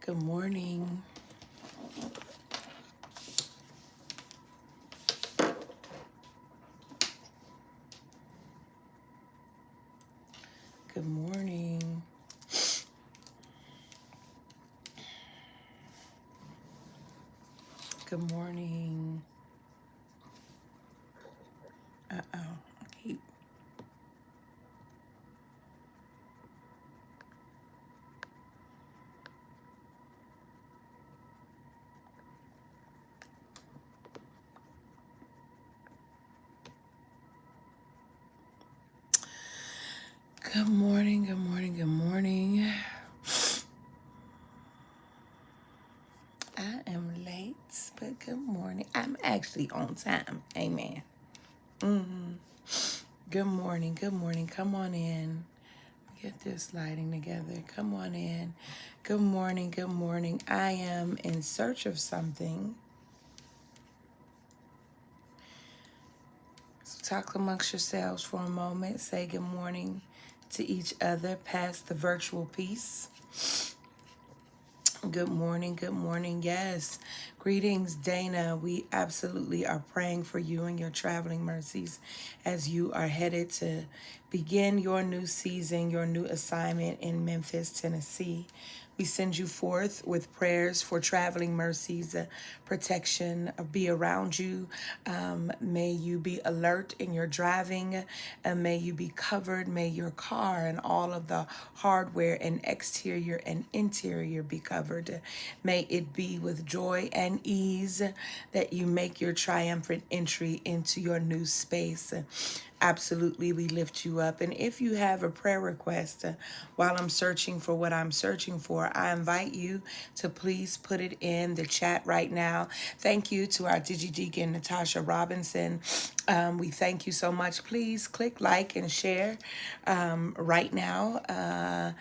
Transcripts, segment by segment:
Good morning. Good morning. Good morning. Uh-oh. Keep- Good morning. Good morning. Good morning. I am late, but good morning. I'm actually on time. Amen. Good morning. Good morning. Come on in. Get this lighting together. Come on in. Good morning. Good morning. I am in search of something. So talk amongst yourselves for a moment. Say good morning to each other past the virtual piece. Good morning. Good morning. Yes. Greetings, Dana. We absolutely are praying for you and your traveling mercies as you are headed to begin your new season, your new assignment in Memphis, Tennessee. We send you forth with prayers for traveling mercies, protection be around you. May you be alert in your driving, and may you be covered. May your car and all of the hardware and exterior and interior be covered. May it be with joy and ease that you make your triumphant entry into your new space. Absolutely, we lift you up. And if you have a prayer request while I'm searching for what I'm searching for, I invite you to please put it in the chat right now. Thank you to our DigiDeacon, Natasha Robinson. We thank you so much. Please click like and share right now.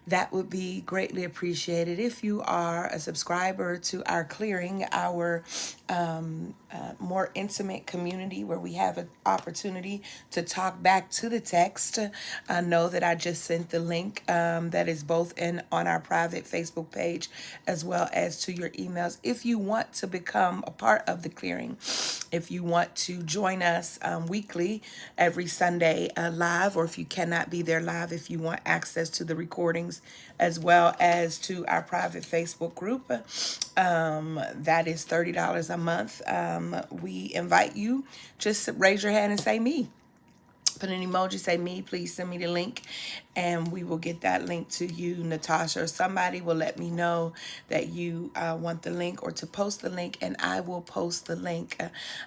That would be greatly appreciated. If you are a subscriber to our Clearing, our more intimate community where we have an opportunity to talk back to the text, know that I just sent the link that is both in on our private Facebook page as well as to your emails. If you want to become a part of the Clearing, if you want to join us weekly, every Sunday live, or if you cannot be there live, if you want access to the recordings as well as to our private Facebook group, that is $30 a month. We invite you, just raise your hand and say me. Put an emoji, say me, please send me the link, and we will get that link to you, Natasha, or somebody will let me know that you want the link or to post the link, and I will post the link.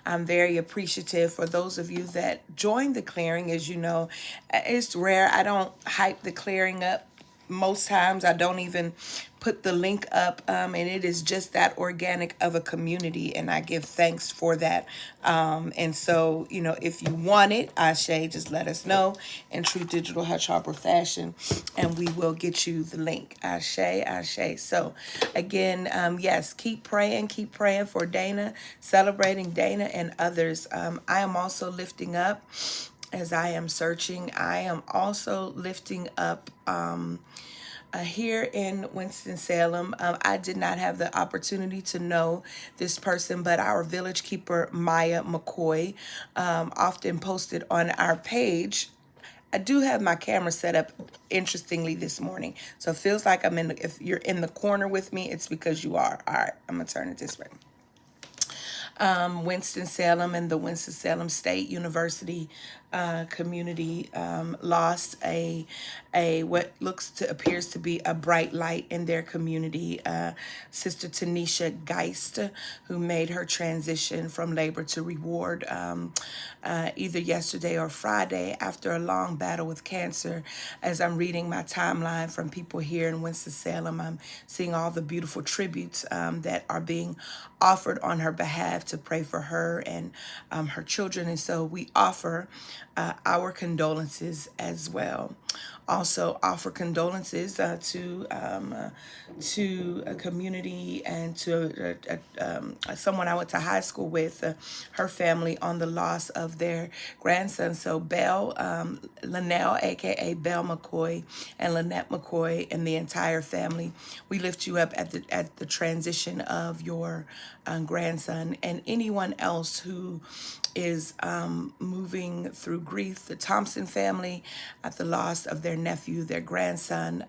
I'm very appreciative for those of you that joined the Clearing. As you know, it's rare. I don't hype the Clearing up most times. I don't even put the link up, and it is just that organic of a community, and I give thanks for that. And so, if you want it, Ashe, just let us know in true digital Hush Harper fashion, and we will get you the link. Ashe, Ashe. So again, yes, keep praying for Dana, celebrating Dana and others. I am also lifting up, as I am searching, I am also lifting up here in Winston-Salem. I did not have the opportunity to know this person, but our village keeper, Maya McCoy, often posted on our page. I do have my camera set up interestingly this morning. So it feels like if you're in the corner with me, it's because you are. All right, I'm going to turn it this way. Winston-Salem and the Winston-Salem State University community lost a what appears to be a bright light in their community. Sister Tanisha Geist, who made her transition from labor to reward either yesterday or Friday after a long battle with cancer. As I'm reading my timeline from people here in Winston-Salem, I'm seeing all the beautiful tributes that are being offered on her behalf to pray for her and her children. And so we offer our condolences as well. Also, offer condolences to a community and to someone I went to high school with, her family, on the loss of their grandson. So Belle, Linnell, aka Belle McCoy, and Lynette McCoy, and the entire family, we lift you up at the transition of your grandson, and anyone else who is moving through grief. The Thompson family at the loss of their nephew, their grandson,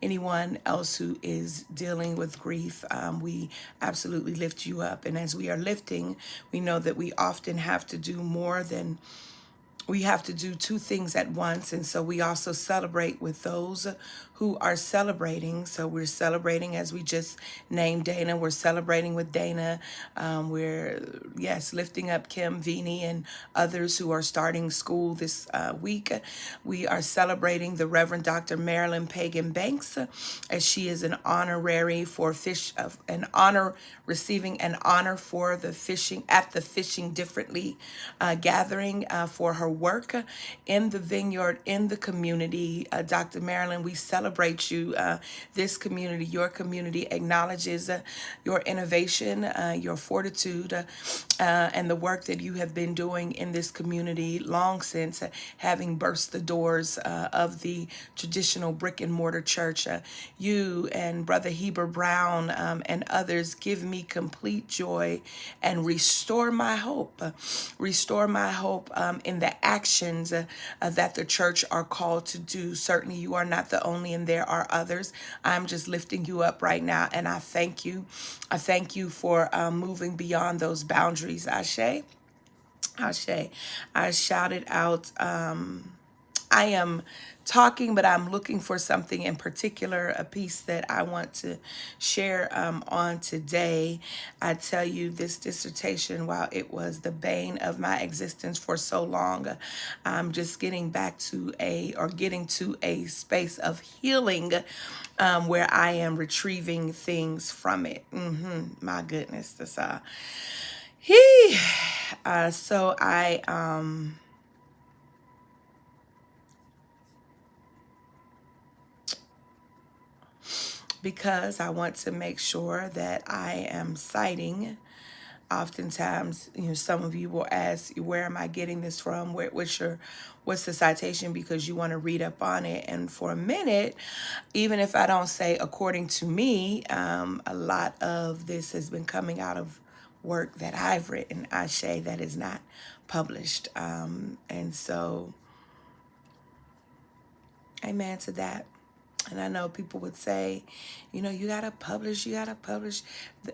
anyone else who is dealing with grief, we absolutely lift you up. And as we are lifting, we know that we often have to do more than we have to do two things at once. And so we also celebrate with those who are celebrating. So we're celebrating, as we just named Dana. We're celebrating with Dana. We're lifting up Kim, Vini, and others who are starting school this week. We are celebrating the Reverend Dr. Marilyn Pagan Banks, as she is an honorary for receiving an honor for the fishing at the Fishing Differently gathering for her work in the vineyard, in the community. Dr. Marilyn, we celebrate you. This community, your community, acknowledges your innovation, your fortitude, and the work that you have been doing in this community long since having burst the doors of the traditional brick and mortar church. You and Brother Heber Brown and others give me complete joy and restore my hope. Restore my hope in the actions that the church are called to do. Certainly, you are not the only, and there are others. I'm just lifting you up right now, and I thank you. I thank you for moving beyond those boundaries. Ashe. Ashe. I shouted out. I am talking, but I'm looking for something in particular, a piece that I want to share on today. I tell you, this dissertation, while it was the bane of my existence for so long, I'm just getting getting to a space of healing where I am retrieving things from it. My goodness, that's he. So I because I want to make sure that I am citing. Oftentimes, some of you will ask, where am I getting this from? What's the citation? Because you want to read up on it. And for a minute, even if I don't say according to me, a lot of this has been coming out of work that I've written, Ashe, that is not published. And so, amen to that. And I know people would say, you got to publish, you got to publish.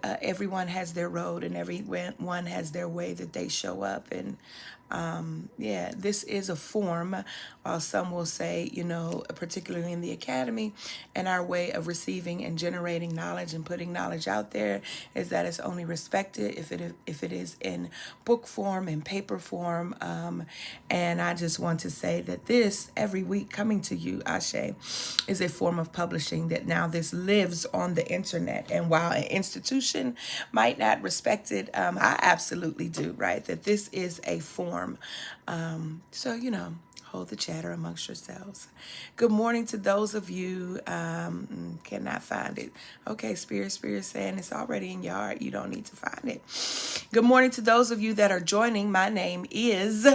Everyone has their road, and everyone has their way that they show up. And this is a form, while some will say, particularly in the academy, and our way of receiving and generating knowledge and putting knowledge out there is that it's only respected if it is in book form and paper form. And I just want to say that this, every week coming to you, Ashe, is a form of publishing, that now this lives on the internet. And while an institution might not respect it, I absolutely do, right? That this is a form. So, hold the chatter amongst yourselves. Good morning to those of you, cannot find it. Okay, Spirit saying it's already in your heart. You don't need to find it. Good morning to those of you that are joining. My name is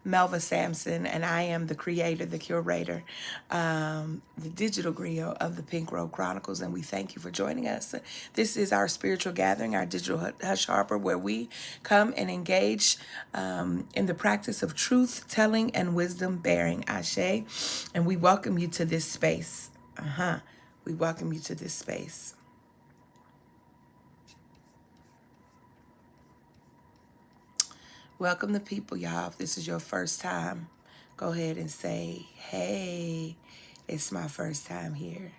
Melva Sampson, and I am the creator, the curator, the digital griot of the Pink Road Chronicles, and we thank you for joining us. This is our spiritual gathering, our digital hush harbor, where we come and engage in the practice of truth telling and wisdom bearing, Ashe, and we welcome you to this space. We welcome you to this space. Welcome the people, y'all. If this is your first time, go ahead and say, hey, it's my first time here.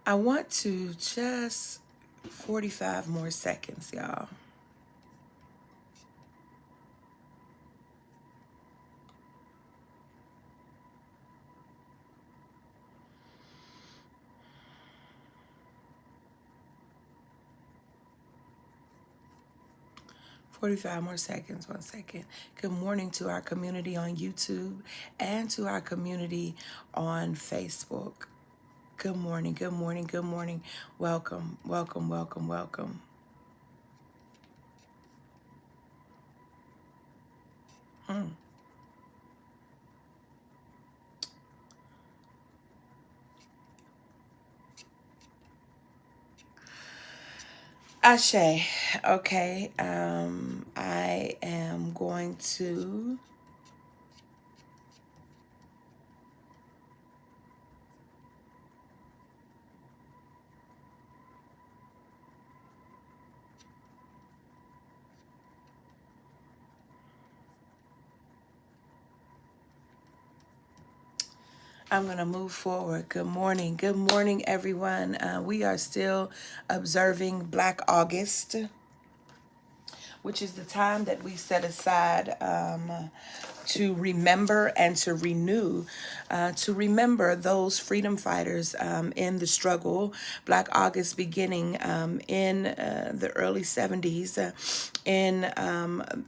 I want to just 45 more seconds, y'all. 45 more seconds, 1 second. Good morning to our community on YouTube and to our community on Facebook. Good morning, good morning, good morning. Welcome, welcome, welcome, welcome. Ashe, okay, I am going to move forward. Good morning. Good morning, everyone. We are still observing Black August, which is the time that we set aside to remember and to remember those freedom fighters in the struggle. Black August beginning in the early 70s in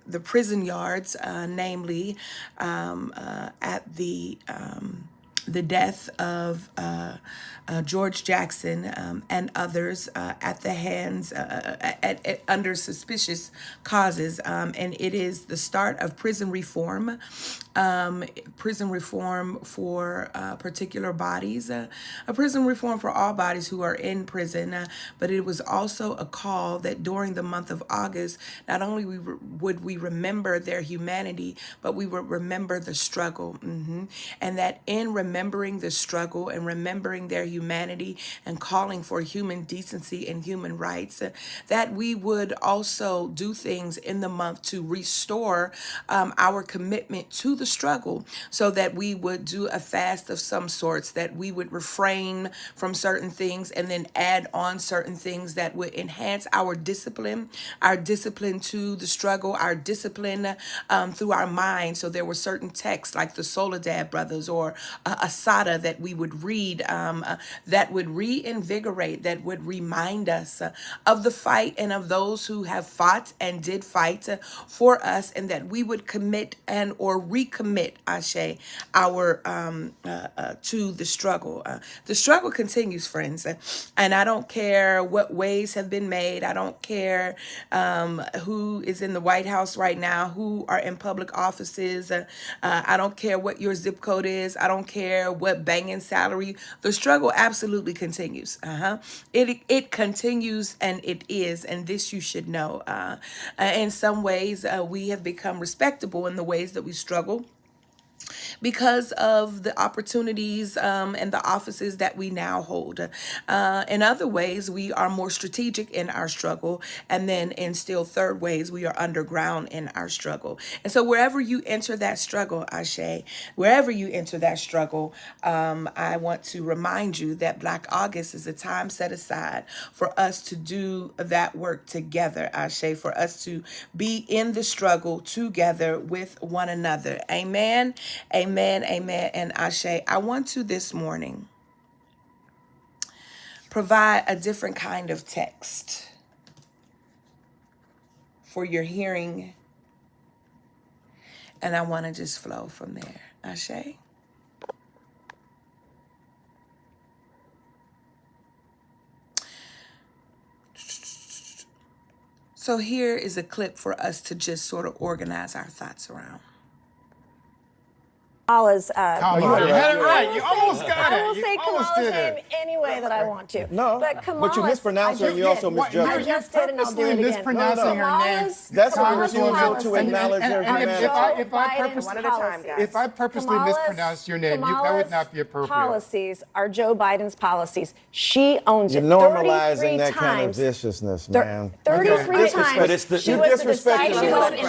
the prison yards, namely at the death of George Jackson and others under suspicious causes. And it is the start of prison reform for particular bodies, a prison reform for all bodies who are in prison. But it was also a call that during the month of August, not only would we remember their humanity, but we would remember the struggle. And that in remembering the struggle and remembering their humanity and calling for human decency and human rights, that we would also do things in the month to restore our commitment to the struggle, so that we would do a fast of some sorts, that we would refrain from certain things and then add on certain things that would enhance our discipline to the struggle, our discipline through our mind. So there were certain texts like the Soledad Brothers or Asada that we would read that would reinvigorate, that would remind us of the fight and of those who have fought and did fight for us, and that we would commit and or recommit, Ashe, our to the struggle. The struggle continues, friends, and I don't care what ways have been made. I don't care who is in the White House right now, who are in public offices. I don't care what your zip code is. I don't care what banging salary. The struggle absolutely continues. It continues, and it is, and this you should know. In some ways, we have become respectable in the ways that we struggle because of the opportunities and the offices that we now hold. In other ways, we are more strategic in our struggle. And then in still third ways, we are underground in our struggle. And so wherever you enter that struggle, Ashe, wherever you enter that struggle, I want to remind you that Black August is a time set aside for us to do that work together, Ashe, for us to be in the struggle together with one another. Amen. Amen, amen, and Ashe. I want to this morning provide a different kind of text for your hearing, and I want to just flow from there. Ashe. So here is a clip for us to just sort of organize our thoughts around. Kamala's, you had it right. You almost got it. I will say Kamala's name any way that I want to. No, but you mispronounced her and you also misjudged her. I just did, and I'll do it again. Mispronouncing her name. That's a refusal to acknowledge her humanity. If I purposely mispronounced your name, that would not be appropriate. Policies are Joe Biden's policies. She owns it. You're normalizing that kind of viciousness, man. 33 times. She was the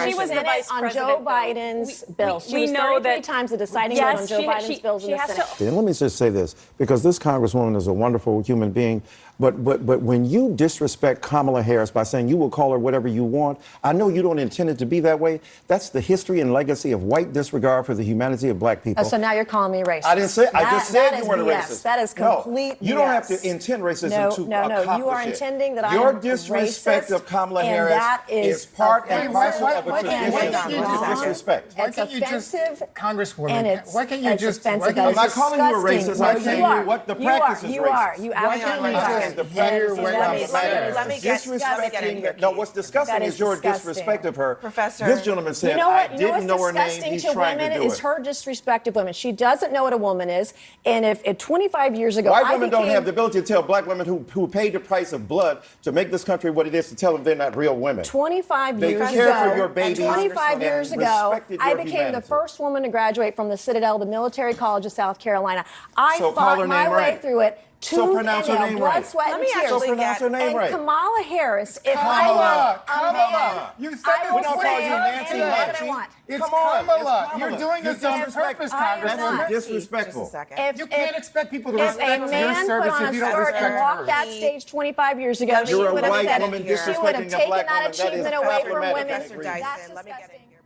She was the vice president on Joe Biden's bill. She was 33 times the deciding vote on Joe Biden's bills in the Senate. And let me just say this, because this Congresswoman is a wonderful human being, But when you disrespect Kamala Harris by saying you will call her whatever you want, I know you don't intend it to be that way. That's the history and legacy of white disregard for the humanity of black people. So now you're calling me racist. I didn't say. I just said you weren't a BS. racist. That is complete No, you don't have to intend racism to accomplish you are it. intending that I Your am disrespect racist, of Kamala and Harris that is part and parcel of a why tradition can't you of just- disrespect. Why It's can't you just, offensive, Congresswoman, and it's why can't you it's just, offensive. why I'm can't not calling you a disgusting. racist. No, I'm you saying are. what the practice is You racist. are. You absolutely just are. hear what Let I'm me saying? No, what's disgusting That is is your disgusting. disrespect of her. Professor. This gentleman said, You know what? I didn't know her name. Disgusting He's to trying women to do is it. her disrespect of women. She doesn't know what a woman is. And if 25 years ago, White women don't have the ability to tell black women who paid the price of blood to make this country what it is to tell them they're not real women. 25 They years care ago, for your babies 25 and years ago, respected I your became humanity. the first woman to graduate from the Citadel, the Military College of South Carolina. I So call fought her my name way right. through it. So pronounce her name blood, right. sweat, Let and me tears. actually So pronounce her name and right. Kamala Harris, if Kamala, I were a man, you said I this will We don't before call say you Nancy, any word I Nancy. want. It's Come on, Kamala. it's Kamala. You're doing this on purpose, I am Congresswoman. not. Disrespectful. You can't expect people to If respect a your man put service on if a you don't skirt and respect walked hers. that stage 25 years ago, she You're a would have white said woman she would have disrespecting a taken black that woman. That is achievement away from problematic. women. Professor That's Dyson, let me get in disgusting. here.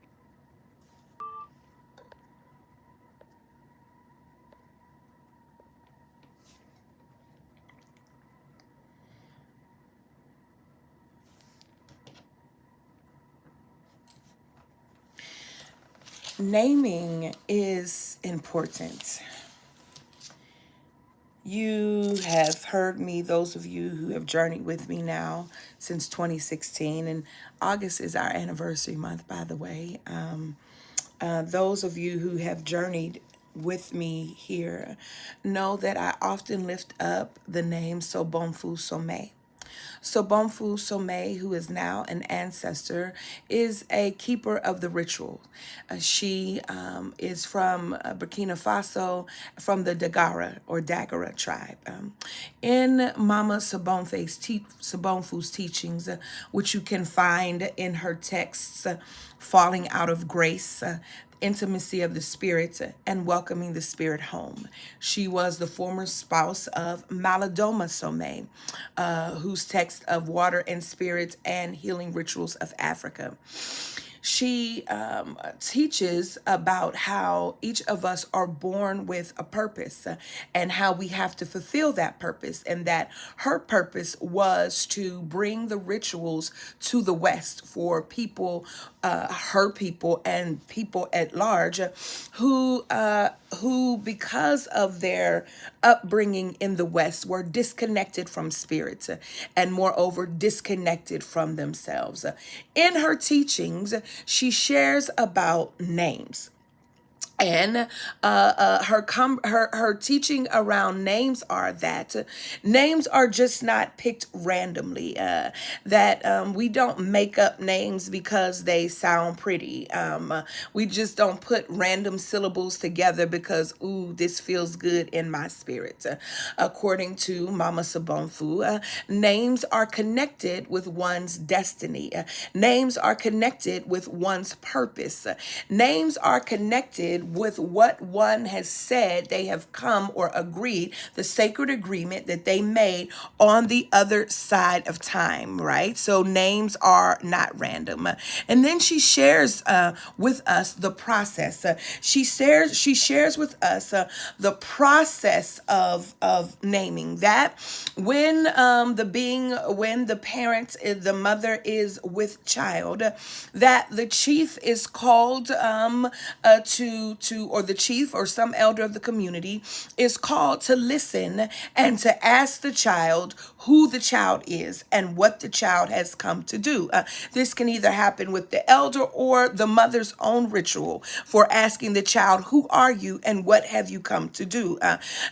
Naming is important. You have heard me, those of you who have journeyed with me now since 2016, and August is our anniversary month, by the way. Those of you who have journeyed with me here know that I often lift up the name Sobonfu Somé. Sobonfu Somé, who is now an ancestor, is a keeper of the ritual. She is from Burkina Faso, from the Dagara or Dagara tribe. In Mama Sobonfu's teachings, which you can find in her texts, Falling Out of Grace, Intimacy of the Spirit, and Welcoming the Spirit Home. She was the former spouse of Malidoma Somé, whose text of Water and Spirit and Healing Rituals of Africa. She teaches about how each of us are born with a purpose and how we have to fulfill that purpose, and that her purpose was to bring the rituals to the West for people, her people and people at large who because of their upbringing in the West were disconnected from spirit and moreover disconnected from themselves. In her teachings, she shares about names. And her teaching around names are that names are just not picked randomly. That we don't make up names because they sound pretty. We just don't put random syllables together because this feels good in my spirit. According to Mama Sobonfu, names are connected with one's destiny. Names are connected with one's purpose. Names are connected with what one has said they have come or agreed, the sacred agreement that they made on the other side of time, right? So names are not random. And then she shares with us the process. She shares with us the process of naming, that when the parent, the mother is with child, that the chief is called or the chief or some elder of the community is called to listen and to ask the child who the child is and what the child has come to do. This can either happen with the elder or the mother's own ritual for asking the child, who are you and what have you come to do?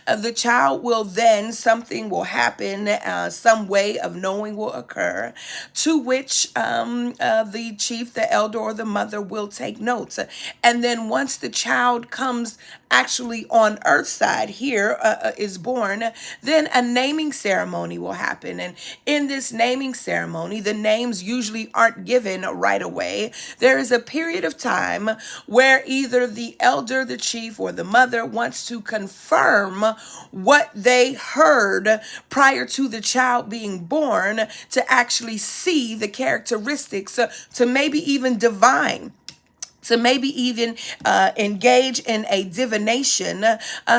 The child will then, something will happen, some way of knowing will occur, to which the chief, the elder, or the mother will take notes. And then once the child comes actually on earth side here is born, then a naming ceremony will happen. And in this naming ceremony, the names usually aren't given right away. There is a period of time where either the elder, the chief, or the mother wants to confirm what they heard prior to the child being born, to actually see the characteristics, to maybe even divine, to maybe even engage in a divination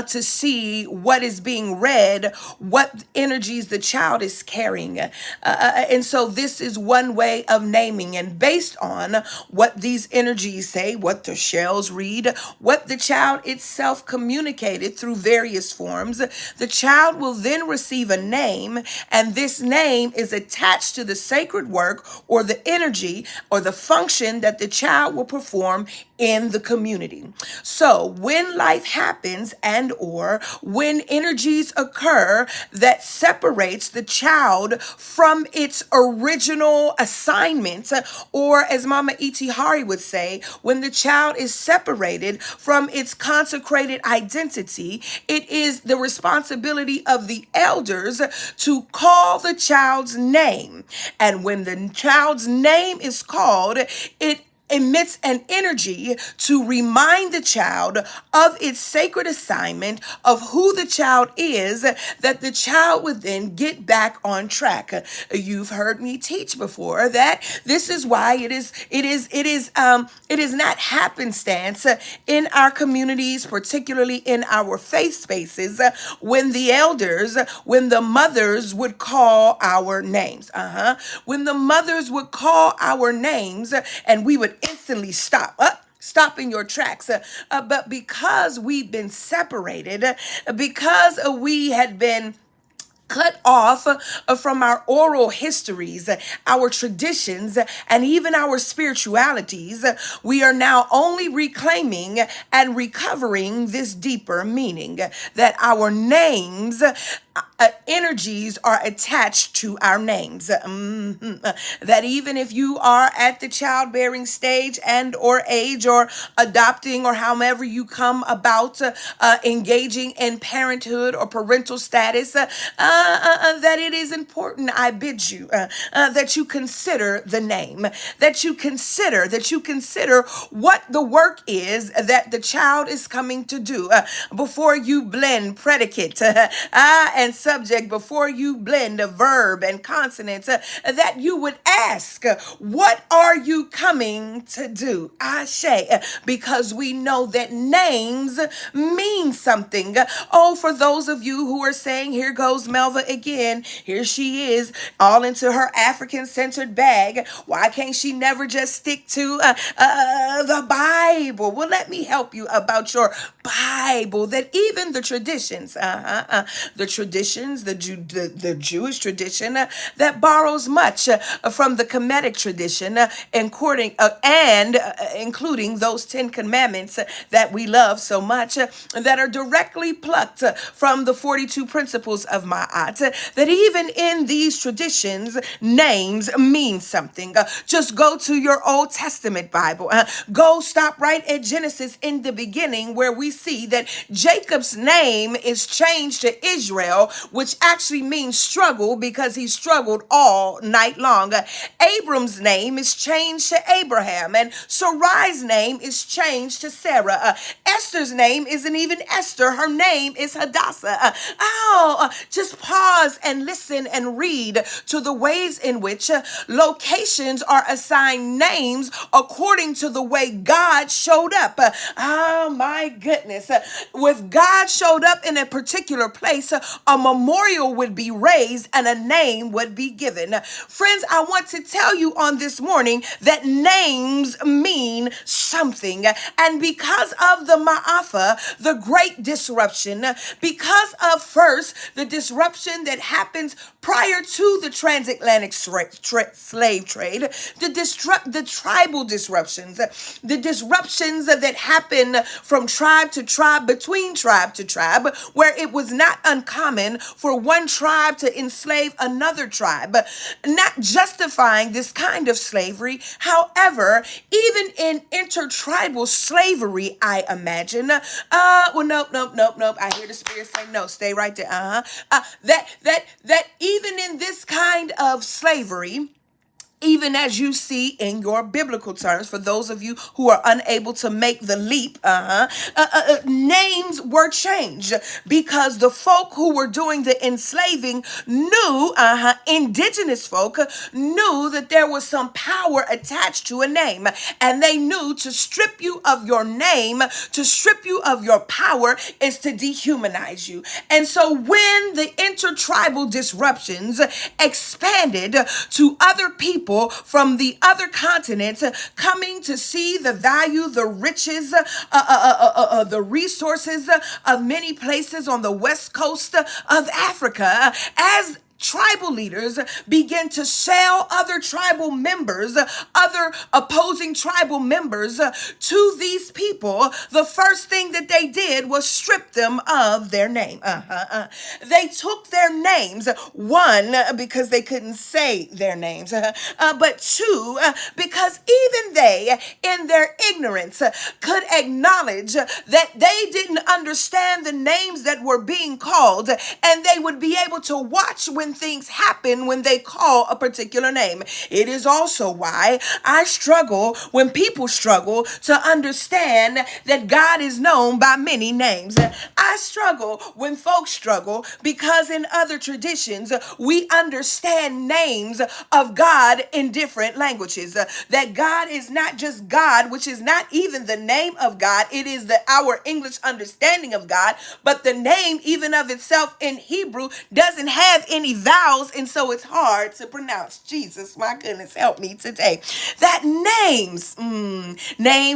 to see what is being read, what energies the child is carrying. And so this is one way of naming. And based on what these energies say, what the shells read, what the child itself communicated through various forms, the child will then receive a name, and this name is attached to the sacred work or the energy or the function that the child will perform in the community. So when life happens and or when energies occur that separates the child from its original assignment, or as Mama E.T. Hari would say, when the child is separated from its consecrated identity, it is the responsibility of the elders to call the child's name. And when the child's name is called, it emits an energy to remind the child of its sacred assignment, of who the child is, that the child would then get back on track. You've heard me teach before that this is why it is not happenstance in our communities, particularly in our faith spaces, when the elders, when the mothers would call our names. When the mothers would call our names, and we would instantly stop in your tracks. But because we've been separated, because we had been cut off from our oral histories, our traditions, and even our spiritualities, we are now only reclaiming and recovering this deeper meaning that our names, energies are attached to our names. That even if you are at the childbearing stage and or age, or adopting, or however you come about engaging in parenthood or parental status, that it is important, I bid you, that you consider the name, that you consider what the work is that the child is coming to do, before you blend predicate and subject, before you blend a verb and consonants, that you would ask, what are you coming to do? Ashe, because we know that names mean something. Oh, for those of you who are saying, here goes Melva again, here she is, all into her African-centered bag. Why can't she never just stick to the Bible? Well, let me help you about your Bible, that even the traditions, the Jewish tradition that borrows much from the Kemetic tradition, including those 10 commandments that we love so much, that are directly plucked from the 42 principles of Ma'at, that even in these traditions, names mean something. Just go to your Old Testament Bible. Go stop right at Genesis in the beginning, where we see that Jacob's name is changed to Israel, which actually means struggle, because he struggled all night long. Abram's name is changed to Abraham, and Sarai's name is changed to Sarah. Esther's name isn't even Esther. Her name is Hadassah. Just pause and listen and read to the ways in which locations are assigned names according to the way God showed up. Oh my goodness. If God showed up in a particular place, a memorial would be raised and a name would be given. Friends, I want to tell you on this morning that names mean something. And because of the Ma'afa, the great disruption, because of first the disruption that happens prior to the transatlantic slave trade, the tribal disruptions, the disruptions that happen from tribe to tribe, between tribe to tribe, where it was not uncommon common for one tribe to enslave another tribe, not justifying this kind of slavery. However, even in intertribal slavery, I imagine, nope. I hear the Spirit say no. Stay right there. That even in this kind of slavery, even as you see in your biblical terms, for those of you who are unable to make the leap, names were changed because the folk who were doing the enslaving knew, indigenous folk knew that there was some power attached to a name, and they knew to strip you of your name, to strip you of your power, is to dehumanize you. And so when the intertribal disruptions expanded to other people from the other continents coming to see the value, the riches, the resources of many places on the west coast of Africa, as tribal leaders begin to sell other tribal members, other opposing tribal members to these people, the first thing that they did was strip them of their name. They took their names, one, because they couldn't say their names, but two, because even they, in their ignorance, could acknowledge that they didn't understand the names that were being called, and they would be able to watch when things happen when they call a particular name. It is also why I struggle when people struggle to understand that God is known by many names. I struggle when folks struggle because in other traditions, we understand names of God in different languages. That God is not just God, which is not even the name of God. It is our English understanding of God, but the name even of itself in Hebrew doesn't have any vowels, and so it's hard to pronounce. Jesus, my goodness, help me today. That names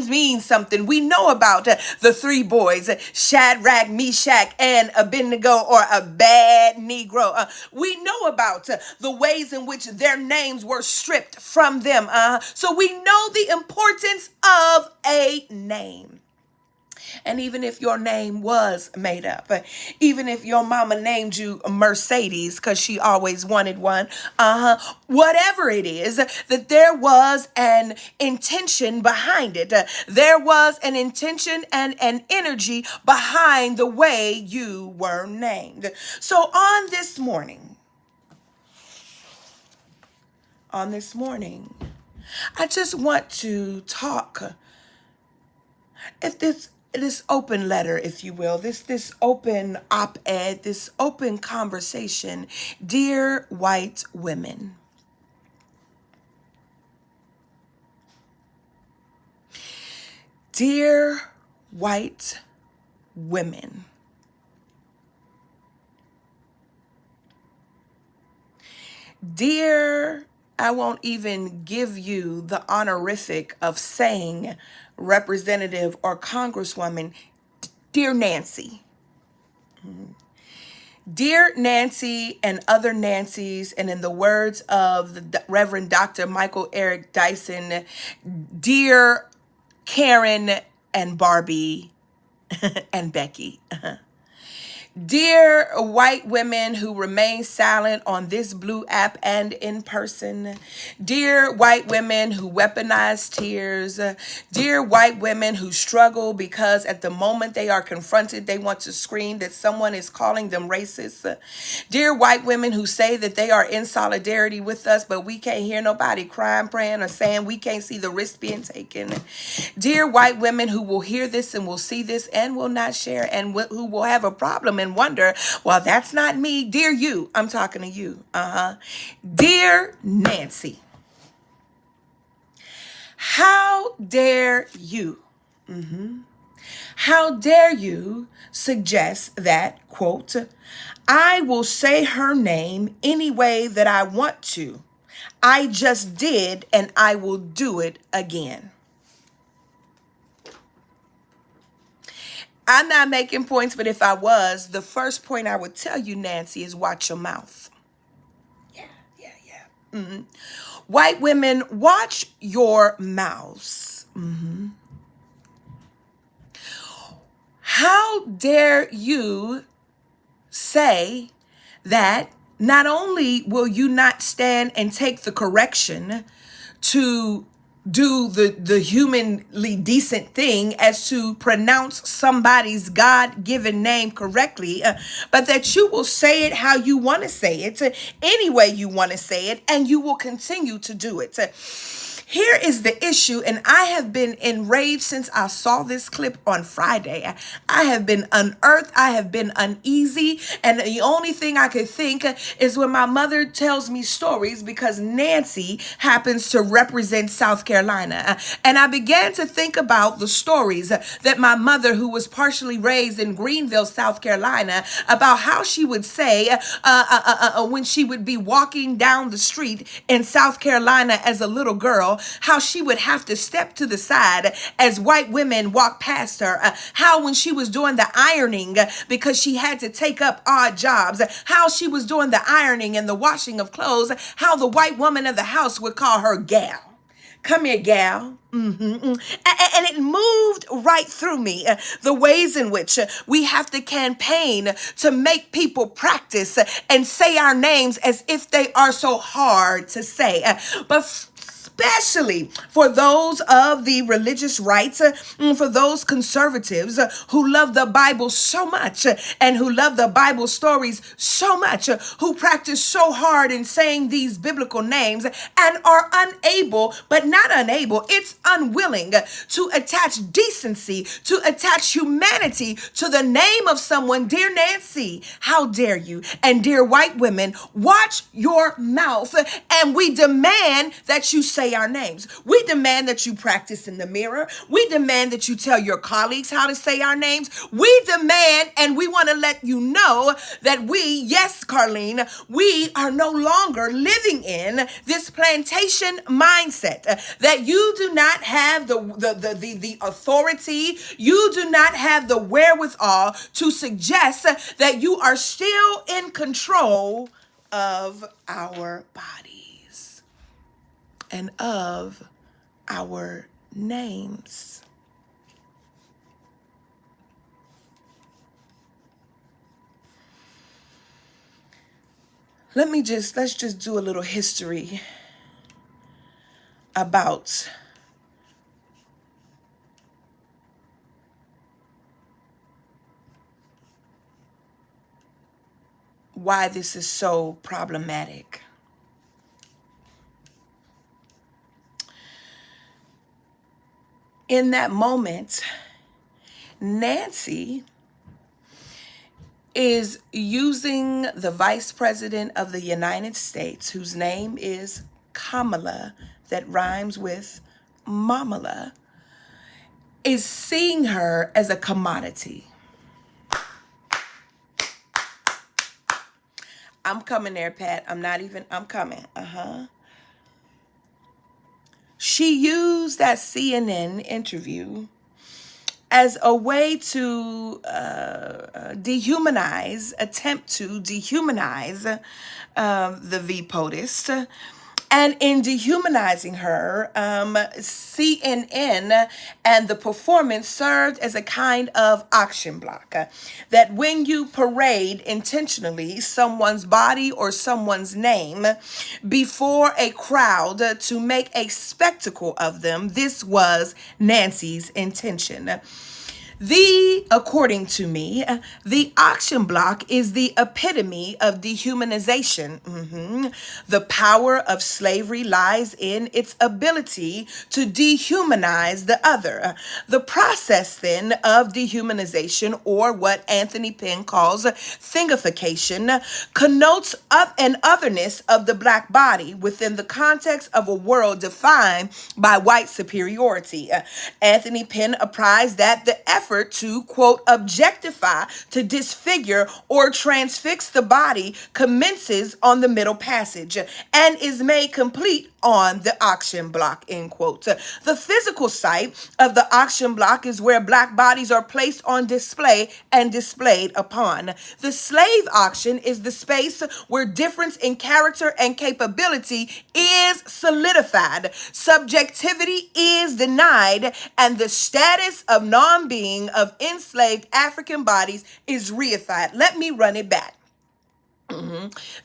mean something. We know about the three boys, Shadrach, Meshach, and Abednego, or a bad Negro. We know about the ways in which their names were stripped from them. So we know the importance of a name. And even if your name was made up, even if your mama named you Mercedes because she always wanted one, whatever it is, that there was an intention behind it. There was an intention and an energy behind the way you were named. So on this morning, I just want to talk. If this open letter, if you will, this open op-ed, this open conversation, dear white women. Dear white women. Dear, I won't even give you the honorific of saying Representative or Congresswoman, dear Nancy. Dear Nancy and other Nancys, and in the words of the Reverend Dr. Michael Eric Dyson, dear Karen and Barbie and Becky. Dear white women who remain silent on this blue app and in person. Dear white women who weaponize tears. Dear white women who struggle because at the moment they are confronted, they want to scream that someone is calling them racist. Dear white women who say that they are in solidarity with us, but we can't hear nobody crying, praying, or saying we can't see the risk being taken. Dear white women who will hear this and will see this and will not share, and who will have a problem and wonder, well, that's not me. Dear you, I'm talking to you. Dear Nancy, how dare you? How dare you suggest that, quote, I will say her name any way that I want to. I just did, and I will do it again. I'm not making points, but if I was, the first point I would tell you, Nancy, is watch your mouth. Yeah. White women, watch your mouths. How dare you say that not only will you not stand and take the correction to do the humanly decent thing as to pronounce somebody's God-given name correctly, but that you will say it how you want to say it, any way you want to say it, and you will continue to do it. Here is the issue, and I have been enraged since I saw this clip on Friday. I have been unearthed. I have been uneasy. And the only thing I could think is when my mother tells me stories, because Nancy happens to represent South Carolina. And I began to think about the stories that my mother, who was partially raised in Greenville, South Carolina, about how she would say when she would be walking down the street in South Carolina as a little girl, how she would have to step to the side as white women walked past her, how when she was doing the ironing because she had to take up odd jobs, how she was doing the ironing and the washing of clothes, how the white woman of the house would call her gal. Come here, gal. And it moved right through me, the ways in which we have to campaign to make people practice and say our names as if they are so hard to say. But especially for those of the religious right, for those conservatives who love the Bible so much and who love the Bible stories so much, who practice so hard in saying these biblical names and are unable, but not unable, it's unwilling to attach decency, to attach humanity to the name of someone. Dear Nancy, how dare you? And dear white women, watch your mouth, and we demand that you say our names. We demand that you practice in the mirror. We demand that you tell your colleagues how to say our names. We demand, and we want to let you know that we, yes, Carlene, we are no longer living in this plantation mindset, that you do not have the authority, you do not have the wherewithal to suggest that you are still in control of our bodies and of our names. Let's just do a little history about why this is so problematic. In that moment, Nancy is using the Vice President of the United States, whose name is Kamala, that rhymes with Mamala, is seeing her as a commodity. I'm coming there, Pat. I'm coming. She used that CNN interview as a way to attempt to dehumanize the V POTUS. And in dehumanizing her, CNN and the performance served as a kind of auction block. That when you parade intentionally someone's body or someone's name before a crowd to make a spectacle of them, this was Nancy's intention. According to me, the auction block is the epitome of dehumanization. The power of slavery lies in its ability to dehumanize the other. The process then of dehumanization, or what Anthony Penn calls thingification, connotes an otherness of the black body within the context of a world defined by white superiority. Anthony Penn apprised that the effort to, quote, objectify, to disfigure or transfix the body commences on the middle passage and is made complete on the auction block, end quote. The physical site of the auction block is where black bodies are placed on display and displayed upon. The slave auction is the space where difference in character and capability is solidified, subjectivity is denied, and the status of non-being of enslaved African bodies is reified. Let me run it back.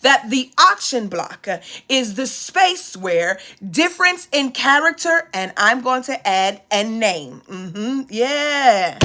that the auction block is the space where difference in character, and I'm going to add and name, yeah,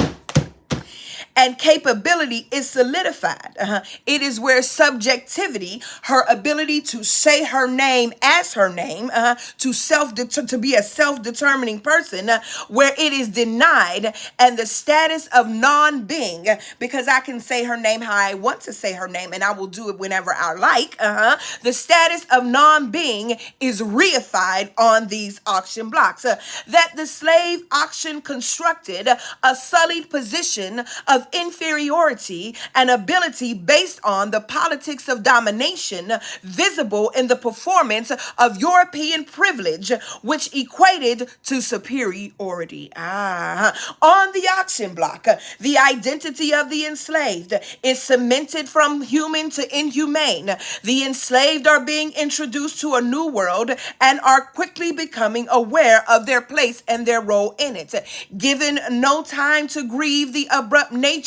and capability is solidified. It is where subjectivity, her ability to say her name as her name, to be a self-determining person, where it is denied, and the status of non-being, because I can say her name how I want to say her name, and I will do it whenever I like. The status of non-being is reified on these auction blocks. That the slave auction constructed a sullied position of inferiority and ability based on the politics of domination visible in the performance of European privilege, which equated to superiority. On the auction block, the identity of the enslaved is cemented from human to inhumane. The enslaved are being introduced to a new world and are quickly becoming aware of their place and their role in it. Given no time to grieve the abrupt nature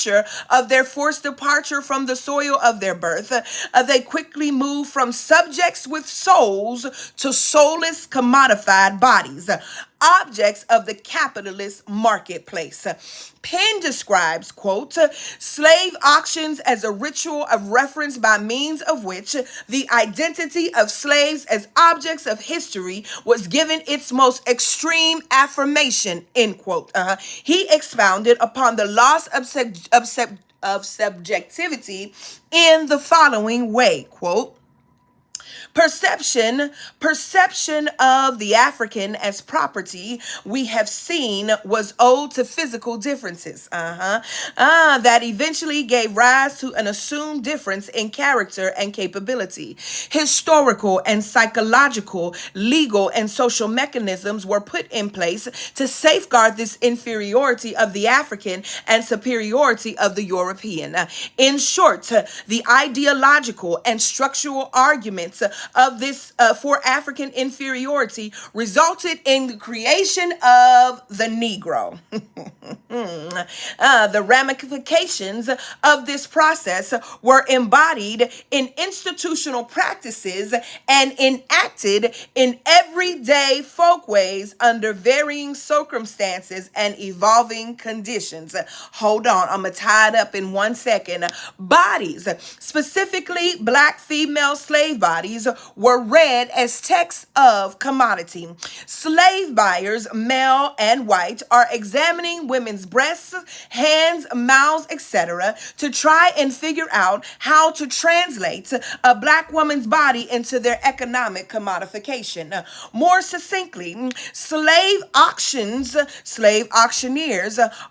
of their forced departure from the soil of their birth, they quickly move from subjects with souls to soulless, commodified bodies, objects of the capitalist marketplace. Penn describes, quote, slave auctions as a ritual of reference by means of which the identity of slaves as objects of history was given its most extreme affirmation, end quote. He expounded upon the loss of subjectivity in the following way, quote, Perception of the African as property, we have seen, was owed to physical differences, that eventually gave rise to an assumed difference in character and capability. Historical and psychological, legal and social mechanisms were put in place to safeguard this inferiority of the African and superiority of the European. In short, the ideological and structural arguments of this for African inferiority resulted in the creation of the Negro. The ramifications of this process were embodied in institutional practices and enacted in everyday folkways under varying circumstances and evolving conditions. Hold on, I'm going to tie it up in 1 second. Bodies, specifically black female slave bodies, were read as texts of commodity. Slave buyers, male and white, are examining women's breasts, hands, mouths, etc., to try and figure out how to translate a black woman's body into their economic commodification. More succinctly, slave auctioneers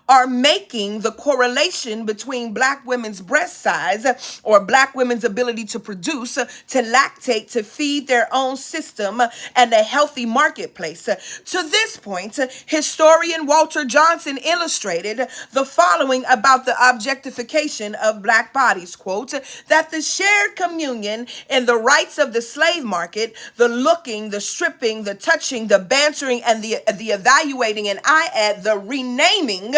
are making the correlation between black women's breast size or black women's ability to produce, to lactate, to feed their own system, and a healthy marketplace. To this point, historian Walter Johnson illustrated the following about the objectification of black bodies, quote, that the shared communion in the rights of the slave market, the looking, the stripping, the touching, the bantering, and the evaluating, and I add the renaming,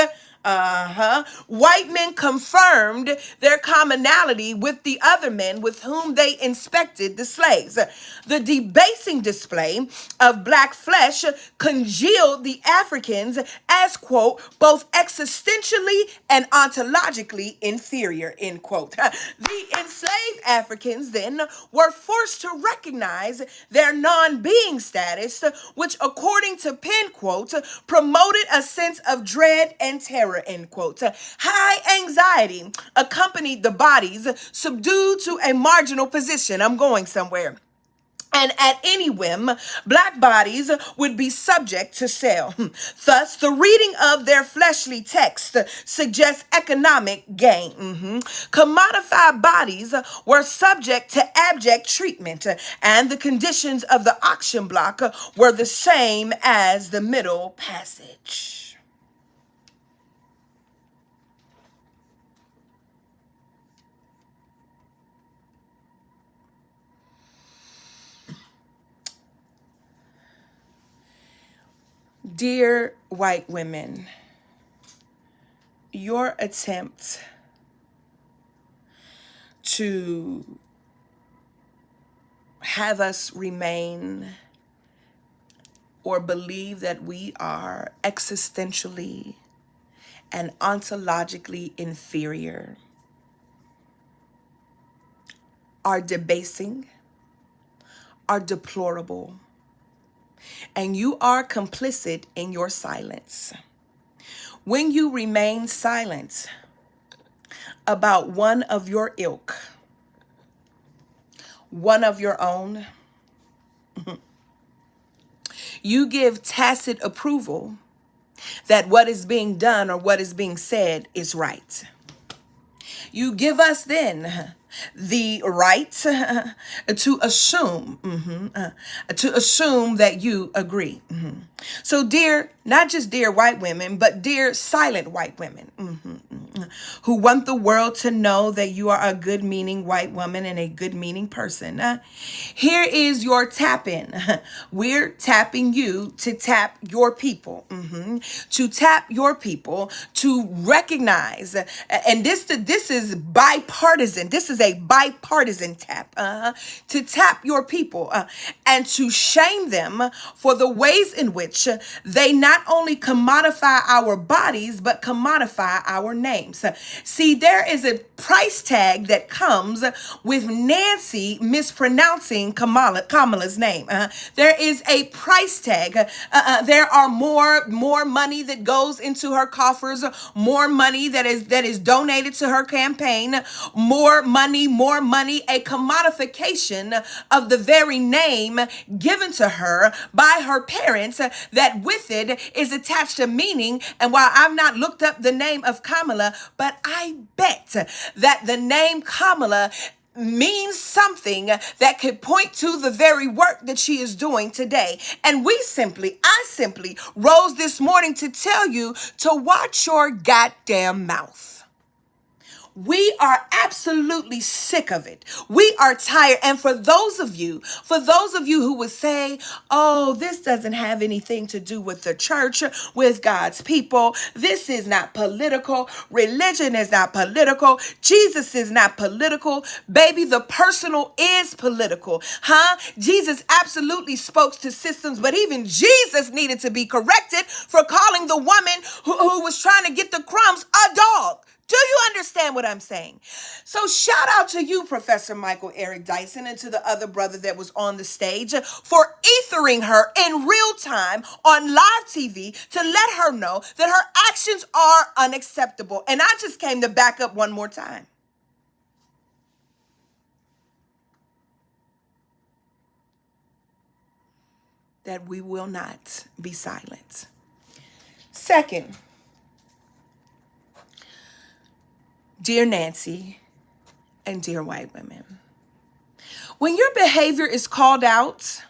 white men confirmed their commonality with the other men with whom they inspected the slaves. The debasing display of black flesh congealed the Africans as, quote, both existentially and ontologically inferior, end quote. The enslaved Africans then were forced to recognize their non-being status, which, according to Penn, quote, promoted a sense of dread and terror, end quote. High anxiety accompanied the bodies subdued to a marginal position. I'm going somewhere. And at any whim, black bodies would be subject to sale. Thus, the reading of their fleshly text suggests economic gain. Commodified bodies were subject to abject treatment, and the conditions of the auction block were the same as the Middle Passage. Dear white women, your attempt to have us remain or believe that we are existentially and ontologically inferior, are debasing, are deplorable, and you are complicit in your silence. When you remain silent about one of your ilk, one of your own, you give tacit approval that what is being done or what is being said is right. You give us then the right to assume, that you agree. So dear, not just dear white women, but dear silent white women, who want the world to know that you are a good meaning white woman and a good meaning person. Here is your tap in. We're tapping you to tap your people, to tap your people, to recognize, and this is bipartisan. This is a bipartisan tap, to tap your people and to shame them for the ways in which they not only commodify our bodies, but commodify our names. See, there is a price tag that comes with Nancy mispronouncing Kamala's name. There is a price tag. There are more money that goes into her coffers, more money that is donated to her campaign, more money, a commodification of the very name given to her by her parents, that with it is attached a meaning. And while I've not looked up the name of Kamala, but I bet that the name Kamala means something that could point to the very work that she is doing today. And I simply rose this morning to tell you to watch your goddamn mouth. We are absolutely sick of it. We are tired. And for those of you who would say, oh, this doesn't have anything to do with the church, with God's people. This is not political. Religion is not political. Jesus is not political. Baby, the personal is political. Jesus absolutely spoke to systems, but even Jesus needed to be corrected for calling the woman who was trying to get the crumbs a dog. Do you understand what I'm saying? So shout out to you, Professor Michael Eric Dyson, and to the other brother that was on the stage for ethering her in real time on live TV to let her know that her actions are unacceptable. And I just came to back up one more time. That we will not be silent. Second, dear Nancy and dear white women, when your behavior is called out,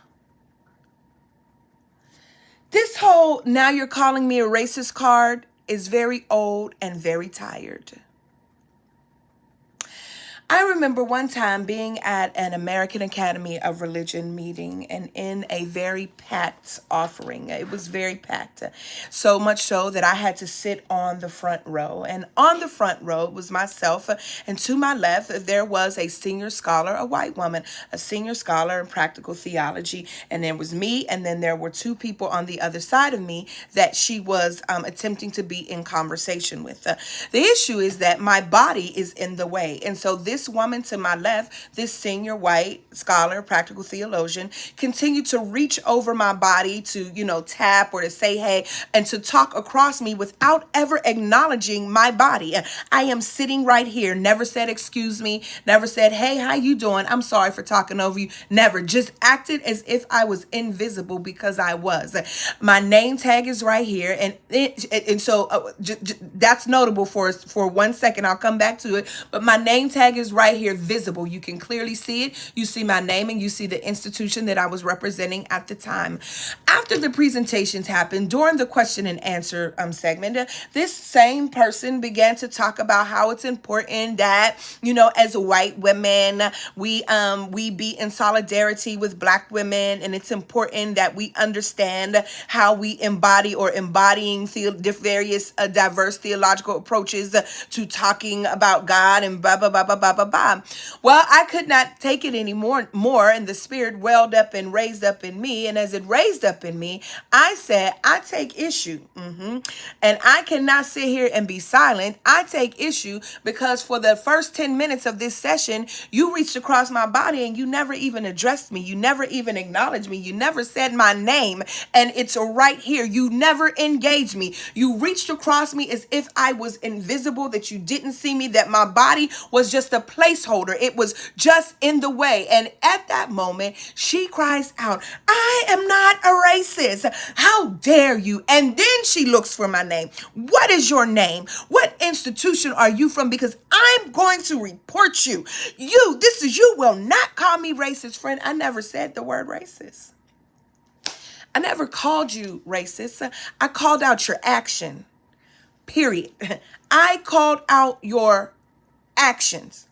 this whole now you're calling me a racist card is very old and very tired. I remember one time being at an American Academy of Religion meeting and in a very packed offering. It was very packed, so much so that I had to sit on the front row. And on the front row was myself, and to my left there was a senior scholar, a white woman, a senior scholar in practical theology, and there was me, and then there were two people on the other side of me that she was attempting to be in conversation with. The issue is that my body is in the way, and so this woman to my left, this senior white scholar, practical theologian, continued to reach over my body to, tap or to say hey, and to talk across me without ever acknowledging my body. I am sitting right here, never said excuse me, never said, hey, how you doing? I'm sorry for talking over you. Never, just acted as if I was invisible because I was. My name tag is right here. And so that's notable for 1 second. I'll come back to it. But my name tag is right here, visible. You can clearly see it. You see my name and you see the institution that I was representing at the time. After the presentations happened, during the question and answer segment, this same person began to talk about how it's important that, as white women, we be in solidarity with Black women, and it's important that we understand how we embody or embodying various diverse theological approaches to talking about God and blah, blah, blah, blah, blah, blah, blah. Well, I could not take it anymore, and the spirit welled up and raised up in me. And as it raised up in me, I said, I take issue. And I cannot sit here and be silent. I take issue because for the first 10 minutes of this session, you reached across my body and you never even addressed me. You never even acknowledged me. You never said my name. And it's right here. You never engaged me. You reached across me as if I was invisible, that you didn't see me, that my body was just a placeholder. It was just in the way. And at that moment, she cries out, I am not a racist. How dare you? And then she looks for my name. What is your name? What institution are you from? Because I'm going to report you. You will not call me racist, friend. I never said the word racist. I never called you racist. I called out your action. Period. I called out your actions.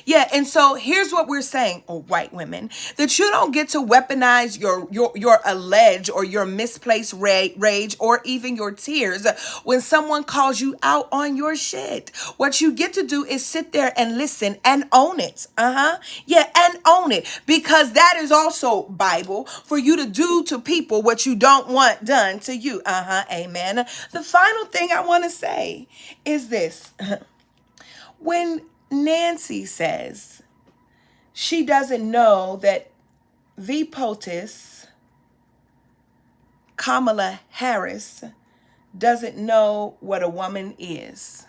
Yeah. And so here's what we're saying, white women, that you don't get to weaponize your alleged or your misplaced rage or even your tears when someone calls you out on your shit. What you get to do is sit there and listen and own it. Yeah. And own it, because that is also Bible for you to do to people what you don't want done to you. Amen. The final thing I want to say is this. When Nancy says she doesn't know that the POTUS, Kamala Harris, doesn't know what a woman is.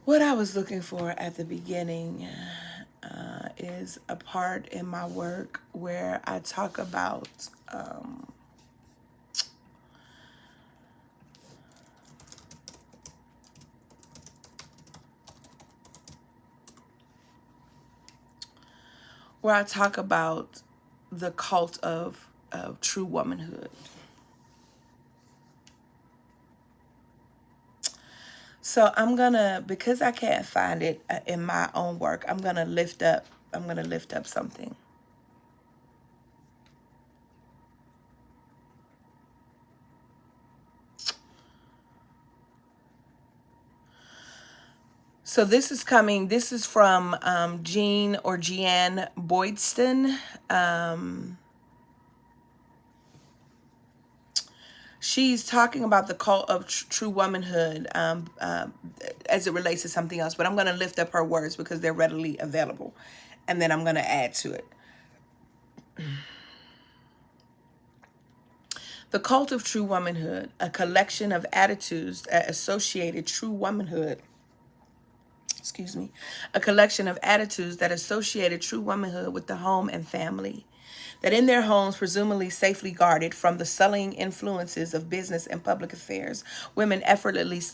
What I was looking for at the beginning is a part in my work where I talk about the cult of true womanhood. So I'm gonna, because I can't find it in my own work, I'm gonna lift up something. So this is from Jean Boydston. She's talking about the cult of true womanhood as it relates to something else. But I'm going to lift up her words because they're readily available. And then I'm going to add to it. The cult of true womanhood, a collection of attitudes that associated true womanhood. A collection of attitudes that associated true womanhood with the home and family. That in their homes, presumably safely guarded from the sullying influences of business and public affairs, women effortlessly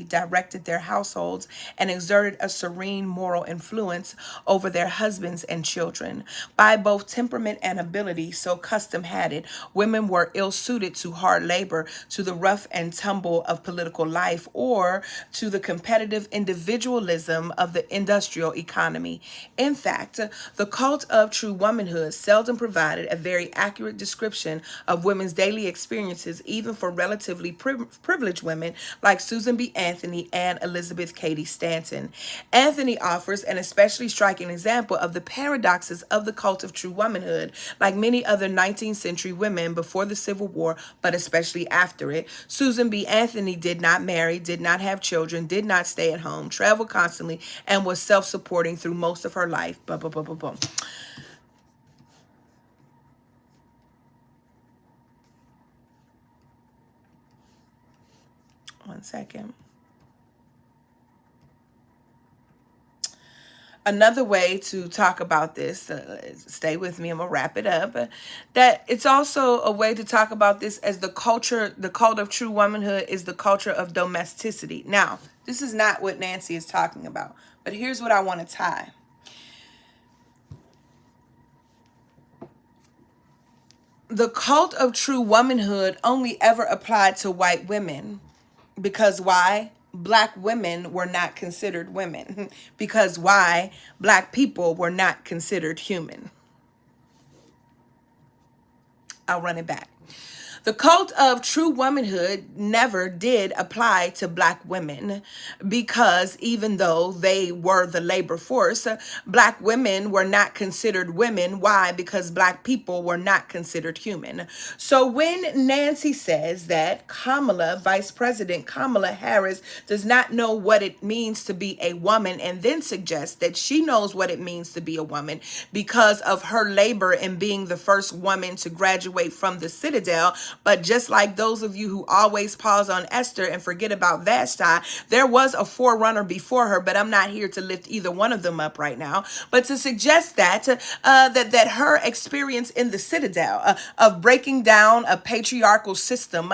directed their households and exerted a serene moral influence over their husbands and children. By both temperament and ability, so custom had it, women were ill-suited to hard labor, to the rough and tumble of political life, or to the competitive individualism of the industrial economy. In fact, the cult of true womanhood seldom provided a very accurate description of women's daily experiences, even for relatively privileged women like Susan B. Anthony and Elizabeth Cady Stanton. Anthony offers an especially striking example of the paradoxes of the cult of true womanhood. Like many other 19th century women before the Civil War, but especially after it, Susan B. Anthony did not marry, did not have children, did not stay at home, traveled constantly, and was self-supporting through most of her life. One second. Another way to talk about this, stay with me, I'm gonna wrap it up, that it's also a way to talk about this as the cult of true womanhood is the culture of domesticity. Now, this is not what Nancy is talking about, but here's what I want to tie. The cult of true womanhood only ever applied to white women. Because why? Black women were not considered women. Because why? Black people were not considered human. I'll run it back. The cult of true womanhood never did apply to Black women, because even though they were the labor force, Black women were not considered women. Why? Because Black people were not considered human. So when Nancy says that Vice President Kamala Harris, does not know what it means to be a woman, and then suggests that she knows what it means to be a woman because of her labor in being the first woman to graduate from the Citadel. But just like those of you who always pause on Esther and forget about Vashti, there was a forerunner before her, but I'm not here to lift either one of them up right now, but to suggest that that her experience in the Citadel of breaking down a patriarchal system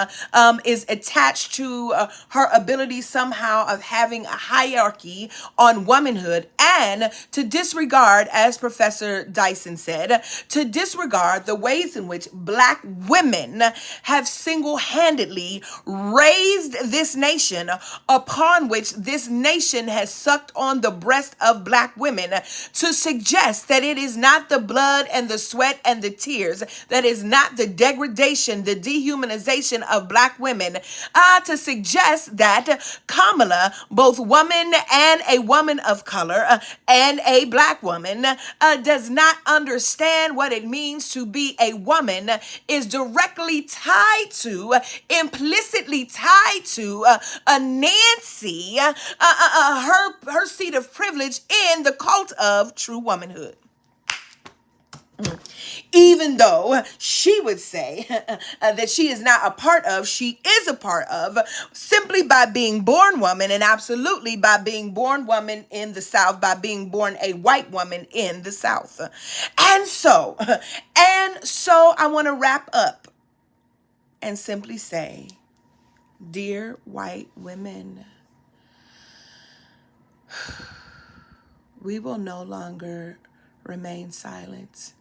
is attached to her ability somehow of having a hierarchy on womanhood, and to disregard, as Professor Dyson said, to disregard the ways in which Black women have single-handedly raised this nation, upon which this nation has sucked on the breast of Black women, to suggest that it is not the blood and the sweat and the tears, that is not the degradation, the dehumanization of Black women, to suggest that Kamala, both woman and a woman of color and a Black woman, does not understand what it means to be a woman, is directly tied to, implicitly tied to Nancy, her seat of privilege in the cult of true womanhood. Even though she would say that she is not a part of, she is a part of, simply by being born woman, and absolutely by being born woman in the South, by being born a white woman in the South. And so I want to wrap up and simply say, dear white women, we will no longer remain silent.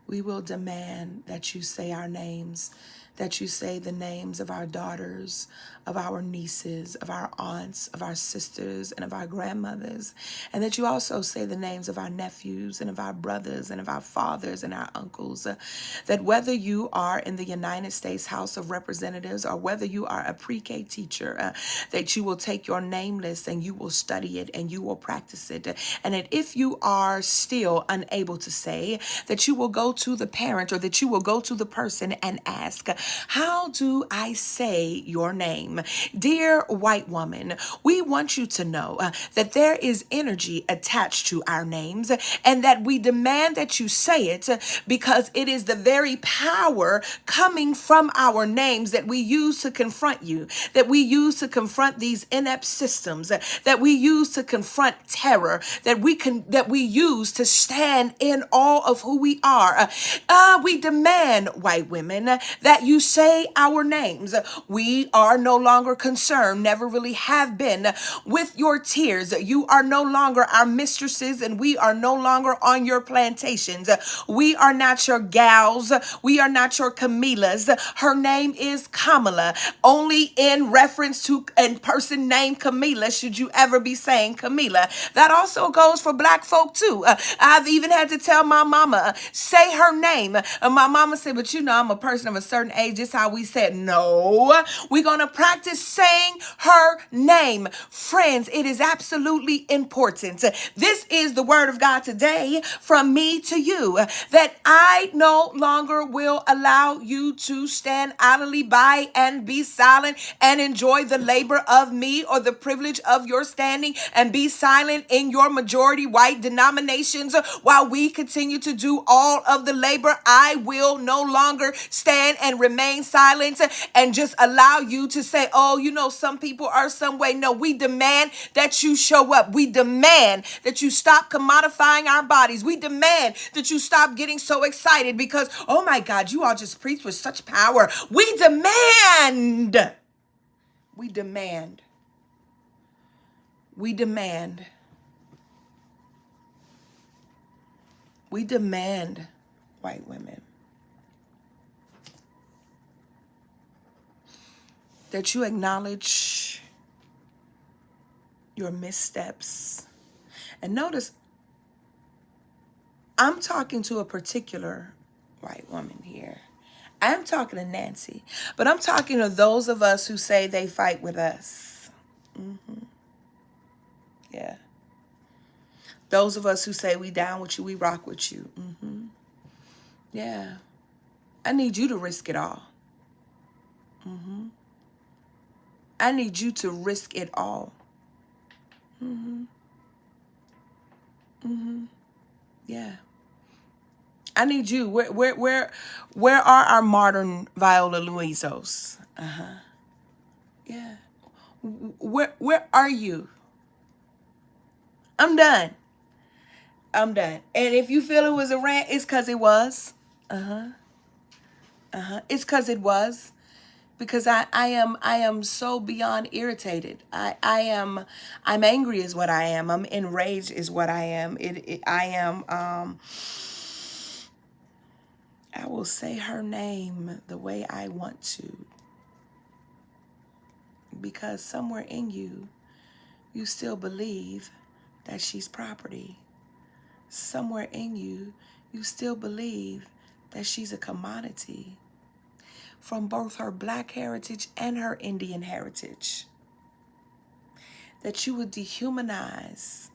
We will demand that you say our names, that you say the names of our daughters, of our nieces, of our aunts, of our sisters, and of our grandmothers, and that you also say the names of our nephews and of our brothers and of our fathers and our uncles, that whether you are in the United States House of Representatives or whether you are a pre-K teacher, that you will take your name list and you will study it and you will practice it, and that if you are still unable to say, that you will go to the parent or that you will go to the person and ask, how do I say your name? Dear white woman, we want you to know that there is energy attached to our names, and that we demand that you say it because it is the very power coming from our names that we use to confront you, that we use to confront these inept systems, that we use to confront terror, that we use to stand in awe of who we are. We demand, white women, that you say our names. We are no longer concerned, never really have been, with your tears. You are no longer our mistresses, and we are no longer on your plantations. We are not your gals. We are not your Camilas. Her name is Kamala. Only in reference to a person named Camila should you ever be saying Camila. That also goes for Black folk too. I've even had to tell my mama, say her name. My mama said, but you know, I'm a person of a certain age. This is how we said, no, we're going to practice saying her name. Friends, it is absolutely important. This is the word of God today from me to you, that I no longer will allow you to stand idly by and be silent and enjoy the labor of me or the privilege of your standing and be silent in your majority white denominations while we continue to do all of the labor. I will no longer stand and remain silent and just allow you to say, oh, you know, some people are some way. No, we demand that you show up. We demand that you stop commodifying our bodies. We demand that you stop getting so excited because, oh my God, you all just preach with such power. We demand. We demand. We demand. We demand, white women, that you acknowledge your missteps. And notice, I'm talking to a particular white woman here. I'm talking to Nancy, but I'm talking to those of us who say they fight with us. Yeah. Those of us who say we down with you, we rock with you. Yeah. I need you to risk it all. I need you to risk it all. Yeah. I need you. Where are our modern Viola Luizos? Yeah. Where are you? I'm done. I'm done. And if you feel it was a rant, it's because it was. It's because it was. Because I am so beyond irritated. I'm angry is what I am. I'm enraged is what I am. I am I will say her name the way I want to. Because somewhere in you, you still believe that she's property. Somewhere in you, you still believe that she's a commodity from both her Black heritage and her Indian heritage. That you would dehumanize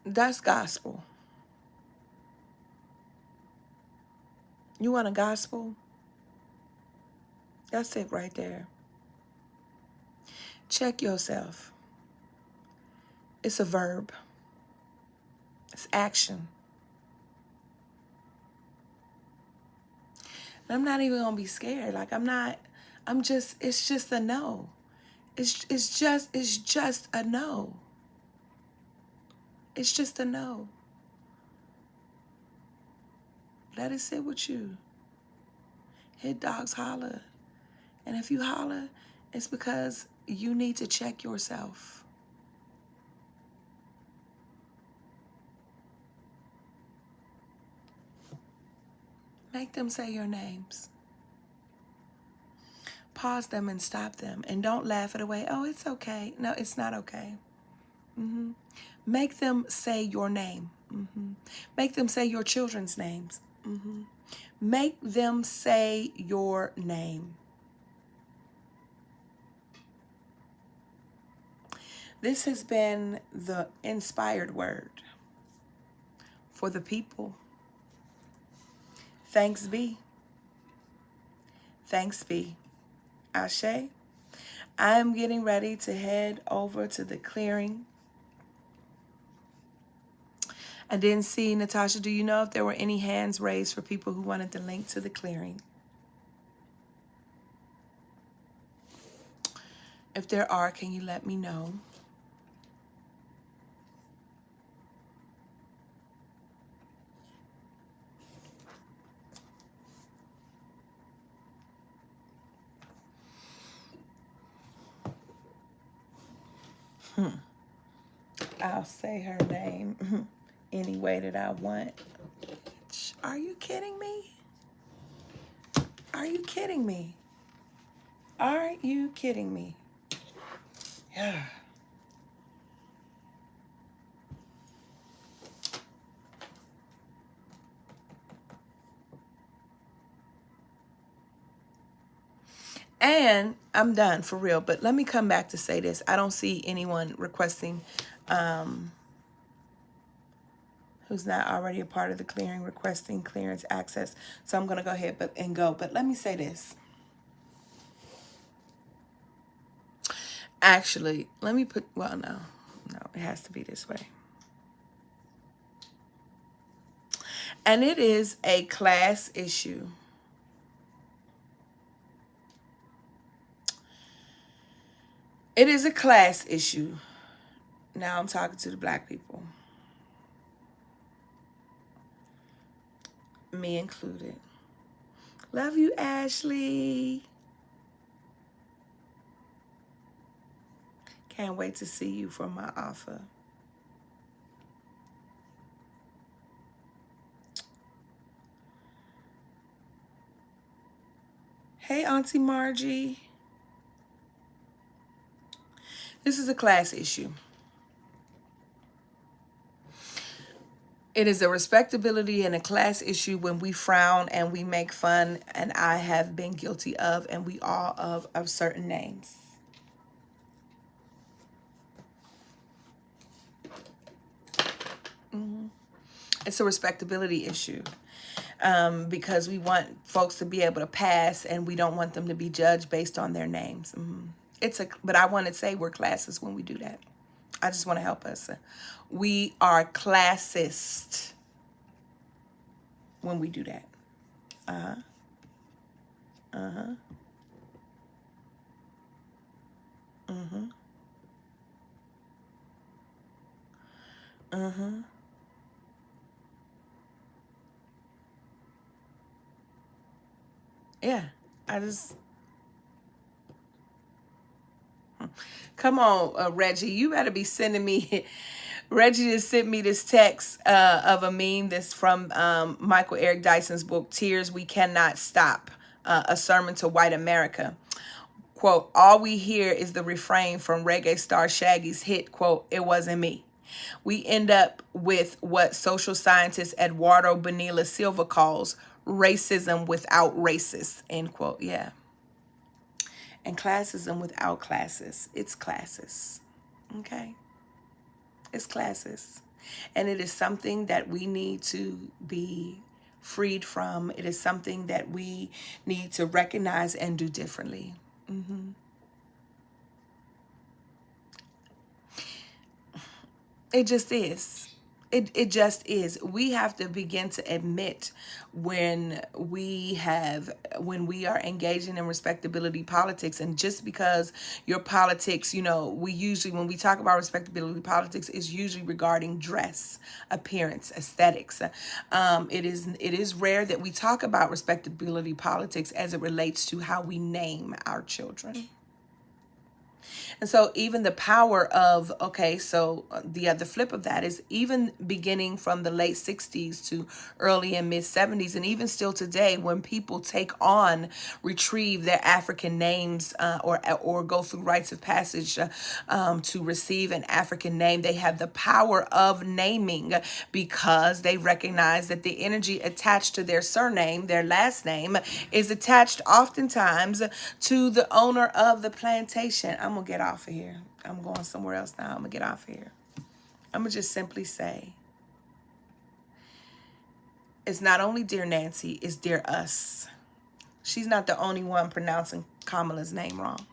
that's gospel. You want a gospel? That's it right there. Check yourself. It's a verb. It's action. And I'm not even gonna be scared. Like it's just a no. It's just a no. It's just a no. Let it sit with you. Hit dogs holler. And if you holler, it's because you need to check yourself. Make them say your names. Pause them and stop them. And don't laugh it away. Oh, it's okay. No, it's not okay. Make them say your name. Make them say your children's names. Make them say your name. This has been the inspired word for the people. Thanks be. Thanks be. Ashe. I am getting ready to head over to the clearing. I didn't see, Natasha, do you know if there were any hands raised for people who wanted the link to the clearing? If there are, can you let me know? I'll say her name any way that I want. Are you kidding me? Are you kidding me? Are you kidding me? Yeah. And I'm done for real, but let me come back to say this. I don't see anyone requesting who's not already a part of the clearing requesting clearance access. So I'm going to go ahead and go. But let me say this. Actually, let me put, well, no, it has to be this way. And it is a class issue. It is a class issue. Now I'm talking to the Black people. Me included. Love you, Ashley. Can't wait to see you for my offer. Hey, Auntie Margie. This is a class issue. It is a respectability and a class issue when we frown and we make fun, and I have been guilty of, and we all of certain names. It's a respectability issue. Because we want folks to be able to pass, and we don't want them to be judged based on their names. But I want to say we're classist when we do that. I just want to help us. We are classist when we do that. Yeah, I just... Come on, Reggie. You better be sending me... Reggie just sent me this text of a meme that's from Michael Eric Dyson's book, Tears We Cannot Stop, A Sermon to White America. Quote, all we hear is the refrain from reggae star Shaggy's hit, quote, it wasn't me. We end up with what social scientist Eduardo Bonilla Silva calls racism without racists, end quote. Yeah. And classism without classes. It's classes. Okay? It's classes. And it is something that we need to be freed from. It is something that we need to recognize and do differently. It just is. It just is. We have to begin to admit when we are engaging in respectability politics, and just because your politics, we usually, when we talk about respectability politics, is usually regarding dress, appearance, aesthetics. It is rare that we talk about respectability politics as it relates to how we name our children. And so even the power of, the flip of that is even beginning from the late 60s to early and mid 70s, and even still today, when people retrieve their African names or go through rites of passage to receive an African name, they have the power of naming because they recognize that the energy attached to their surname, their last name, is attached oftentimes to the owner of the plantation. I'm going to get off of here. I'm going somewhere else now. I'm going to get off of here. I'm going to just simply say, it's not only Dear Nancy, it's Dear Us. She's not the only one pronouncing Kamala's name wrong.